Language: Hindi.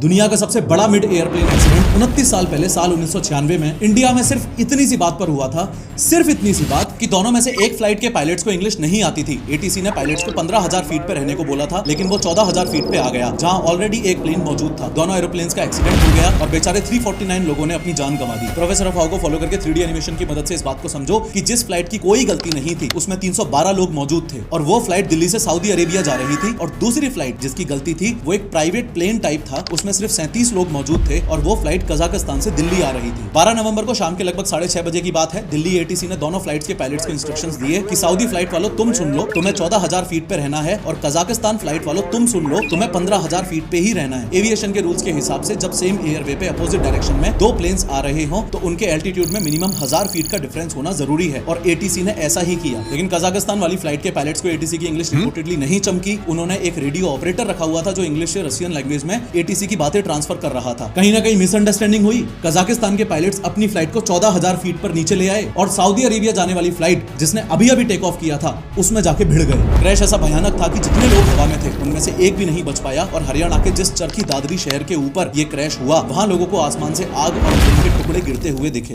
दुनिया का सबसे बड़ा मिड एयरप्लेन एक्सीडेंट 29 साल पहले साल 1996 में इंडिया में सिर्फ इतनी सी बात पर हुआ था। सिर्फ इतनी सी बात कि दोनों में से एक फ्लाइट के पायलट्स को इंग्लिश नहीं आती थी। एटीसी ने पायलट्स को 15,000 फीट पे रहने को बोला था, लेकिन वो 14,000 फीट पे आ गया, जहां ऑलरेडी एक प्लेन मौजूद था। दोनों एरोप्लेन्स का एक्सीडेंट हो गया और बेचारे 349 लोगों ने अपनी जान गंवा दी। प्रोफेसर अफवाह को फॉलो करके 3D एनिमेशन की मदद से इस बात को समझो कि जिस फ्लाइट की कोई गलती नहीं थी उसमें 312 लोग मौजूद थे और वो फ्लाइट दिल्ली से सऊदी अरेबिया जा रही थी। और दूसरी फ्लाइट जिसकी गलती थी वो एक प्राइवेट प्लेन टाइप था, उसमें सिर्फ 37 लोग मौजूद थे और वो फ्लाइट कजाकिस्तान से दिल्ली आ रही थी। 12 नवंबर को शाम के लगभग 6:30 बजे की बात है। दिल्ली एटीसी ने दोनों फ्लाइट्स के पायलट्स को इंस्ट्रक्शंस दिए कि सऊदी फ्लाइट वालों तुम सुन लो, तुम्हें 14,000 फीट पे रहना है, और कजाकिस्तान फ्लाइट वालों तुम सुन लो, तुम्हें 15,000 फीट पे ही रहना है। एविएशन के रूल्स के हिसाब से जब सेम एयरवे पे अपोजिट डायरेक्शन में दो प्लेन्स आ रहे हो तो उनके एल्टीट्यूड में मिनिमम 1000 फीट का डिफरेंस होना जरूरी है, और एटीसी ने ऐसा ही किया। लेकिन कजाकिस्तान वाली फ्लाइट के पायलट्स को एटीसी की इंग्लिश रिपोर्टेडली नहीं चमकी। उन्होंने एक रेडियो ऑपरेटर रखा हुआ था जो इंग्लिश से रशियन लैंग्वेज में एटीसी की बातें ट्रांसफर कर रहा था। कहीं ना कहीं मिसअंडरस्टैंडिंग हुई। कजाकिस्तान के पायलट्स अपनी फ्लाइट को 14,000 फीट पर नीचे ले आए और सऊदी अरेबिया जाने वाली फ्लाइट जिसने अभी टेक ऑफ किया था उसमें जाके भिड़ गए। क्रैश ऐसा भयानक था कि जितने लोग हवा में थे उनमें से एक भी नहीं बच पाया, और हरियाणा के जिस चरखी दादरी शहर के ऊपर ये क्रैश हुआ वहां लोगों को आसमान से आग और के टुकड़े गिरते हुए दिखे।